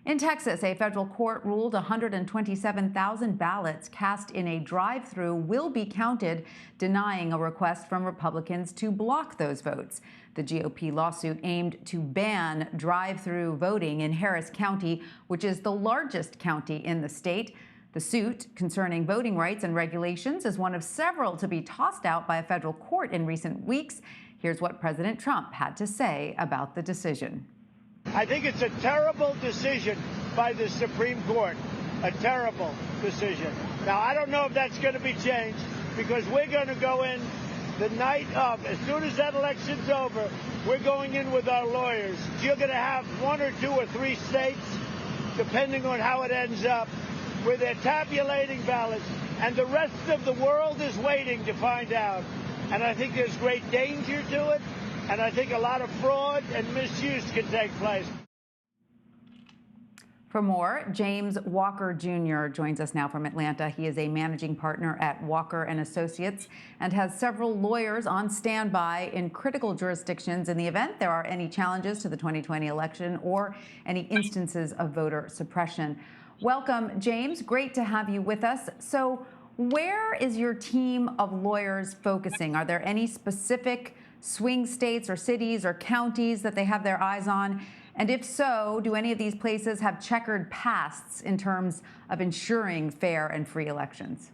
In Texas, a federal court ruled 127,000 ballots cast in a drive-through will be counted, denying a request from Republicans to block those votes. The GOP lawsuit aimed to ban drive-through voting in Harris County, which is the largest county in the state. The suit, concerning voting rights and regulations, is one of several to be tossed out by a federal court in recent weeks. Here's what President Trump had to say about the decision. I think it's a terrible decision by the Supreme Court, a terrible decision. Now, I don't know if that's going to be changed because we're going to go in the night of, as soon as that election's over, we're going in with our lawyers. You're going to have 1 or 2 or 3 states, depending on how it ends up, where they're tabulating ballots, and the rest of the world is waiting to find out. And I think there's great danger to it. And I think a lot of fraud and misuse can take place. For more, James Walker Jr. joins us now from Atlanta. He is a managing partner at Walker and Associates and has several lawyers on standby in critical jurisdictions in the event there are any challenges to the 2020 election or any instances of voter suppression. Welcome, James. Great to have you with us. So, where is your team of lawyers focusing? Are there any specific swing states or cities or counties that they have their eyes on? And if so, do any of these places have checkered pasts in terms of ensuring fair and free elections?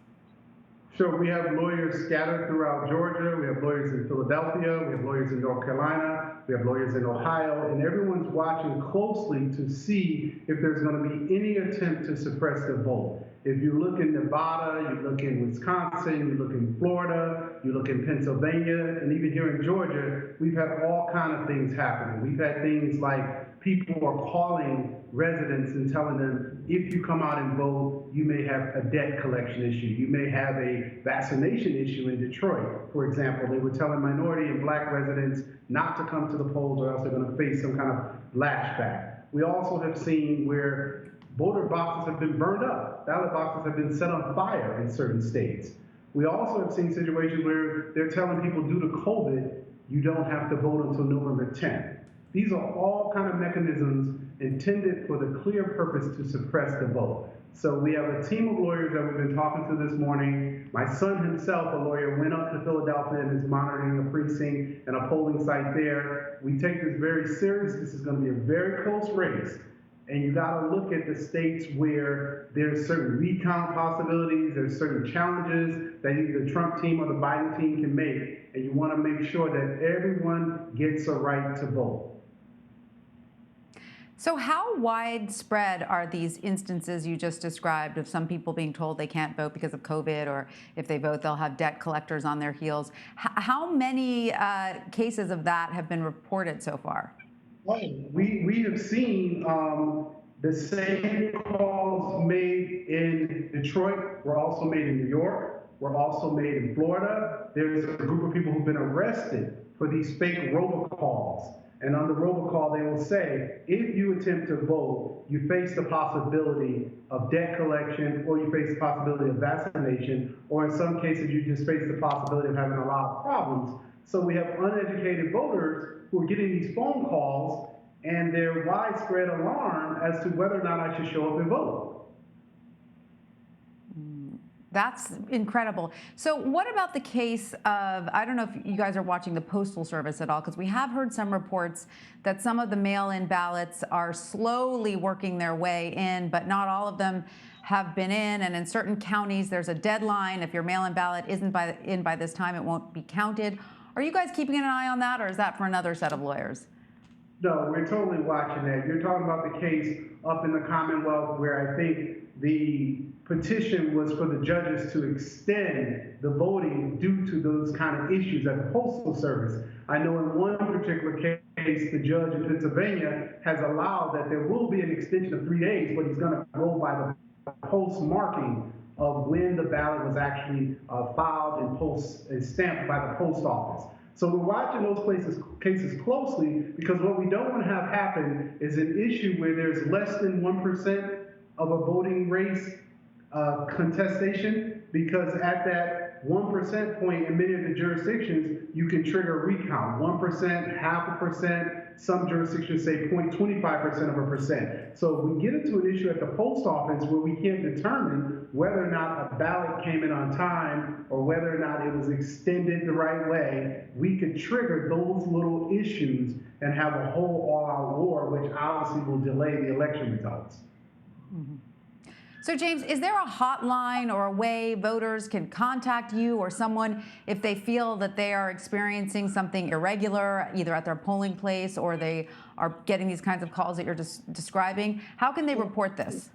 Sure. We have lawyers scattered throughout Georgia. We have lawyers in Philadelphia. We have lawyers in North Carolina. We have lawyers in Ohio. And everyone's watching closely to see if there's going to be any attempt to suppress the vote. If you look in Nevada, you look in Wisconsin, you look in Florida, you look in Pennsylvania, and even here in Georgia, we've had all kinds of things happening. We've had things like people are calling residents and telling them, if you come out and vote, you may have a debt collection issue. You may have a vaccination issue in Detroit. For example, they were telling minority and black residents not to come to the polls or else they're going to face some kind of lashback. We also have seen where voter boxes have been burned up. Ballot boxes have been set on fire in certain states. We also have seen situations where they're telling people due to COVID, you don't have to vote until November 10th. These are all kind of mechanisms intended for the clear purpose to suppress the vote. So we have a team of lawyers that we've been talking to this morning. My son himself, a lawyer, went up to Philadelphia and is monitoring a precinct and a polling site there. We take this very serious. This is going to be a very close race. And you got to look at the states where there's certain recount possibilities, there's certain challenges that either the Trump team or the Biden team can make, and you want to make sure that everyone gets a right to vote. So how widespread are these instances you just described of some people being told they can't vote because of COVID, or if they vote, they'll have debt collectors on their heels? How many cases of that have been reported so far? We have seen the same calls made in Detroit were also made in New York, were also made in Florida. There's a group of people who've been arrested for these fake robocalls. And on the robocall, they will say, if you attempt to vote, you face the possibility of debt collection, or you face the possibility of vaccination, or in some cases, you just face the possibility of having a lot of problems. So we have uneducated voters who are getting these phone calls, and their widespread alarm as to whether or not I should show up and vote. That's incredible. So what about the case of, I don't know if you guys are watching the Postal Service at all, because we have heard some reports that some of the mail-in ballots are slowly working their way in, but not all of them have been in. And in certain counties, there's a deadline. If your mail-in ballot isn't in by this time, it won't be counted. Are you guys keeping an eye on that, or is that for another set of lawyers? No, we're totally watching that. You're talking about the case up in the Commonwealth where I think the petition was for the judges to extend the voting due to those kind of issues at the Postal Service. I know in one particular case, the judge in Pennsylvania has allowed that there will be an extension of 3 days, but he's going to go by the postmarking of when the ballot was actually filed and stamped by the post office. So we're watching those cases closely, because what we don't want to have happen is an issue where there's less than 1% of a voting race contestation, because at that 1% point in many of the jurisdictions, you can trigger a recount. 1%, 0.5%, some jurisdictions say 0.25% of a percent. So we get into an issue at the post office where we can't determine whether or not a ballot came in on time or whether or not it was extended the right way. We could trigger those little issues and have a whole all-out war, which obviously will delay the election results. Mm-hmm. So, James, is there a hotline or a way voters can contact you or someone if they feel that they are experiencing something irregular, either at their polling place or they are getting these kinds of calls that you're just describing? How can they report this?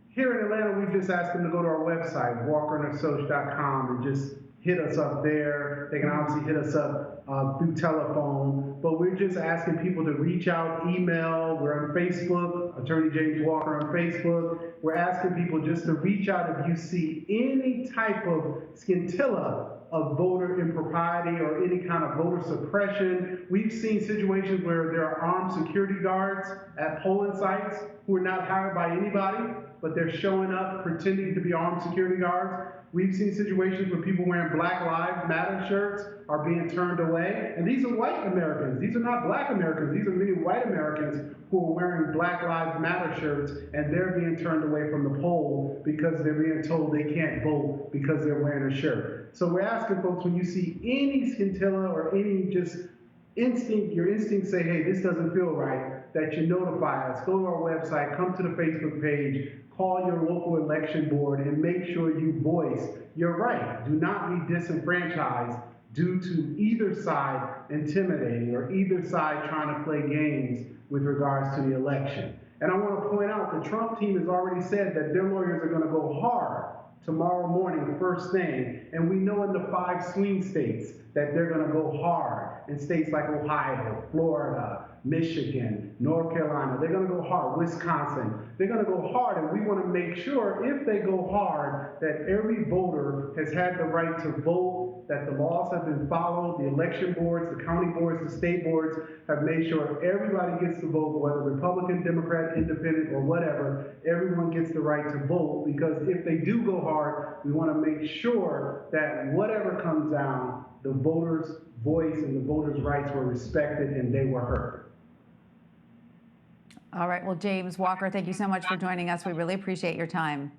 Here in Atlanta, we've just asked them to go to our website, walkerandassociates.com, and just hit us up there. They can obviously hit us up through telephone, but we're just asking people to reach out, email. We're on Facebook, Attorney James Walker on Facebook. We're asking people just to reach out if you see any type of scintilla of voter impropriety or any kind of voter suppression. We've seen situations where there are armed security guards at polling sites who are not hired by anybody, but they're showing up pretending to be armed security guards. We've seen situations where people wearing Black Lives Matter shirts are being turned away. And these are white Americans. These are not black Americans. These are many white Americans who are wearing Black Lives Matter shirts, and they're being turned away from the poll because they're being told they can't vote because they're wearing a shirt. So we're asking folks, when you see any scintilla or any just instinct, your instincts say, hey, this doesn't feel right, that you notify us. Go to our website, come to the Facebook page, call your local election board, and make sure you voice your right. Do not be disenfranchised due to either side intimidating or either side trying to play games with regards to the election. And I want to point out the Trump team has already said that their lawyers are going to go hard tomorrow morning, first thing. And we know in the 5 swing states that they're going to go hard. In states like Ohio, Florida, Michigan, North Carolina, they're going to go hard. Wisconsin, they're going to go hard. And we want to make sure, if they go hard, that every voter has had the right to vote, that the laws have been followed, the election boards, the county boards, the state boards have made sure everybody gets to vote, whether Republican, Democrat, Independent, or whatever, everyone gets the right to vote, because if they do go hard, we want to make sure that whatever comes down, the voters' voice and the voters' rights were respected and they were heard. All right. Well, James Walker, thank you so much for joining us. We really appreciate your time.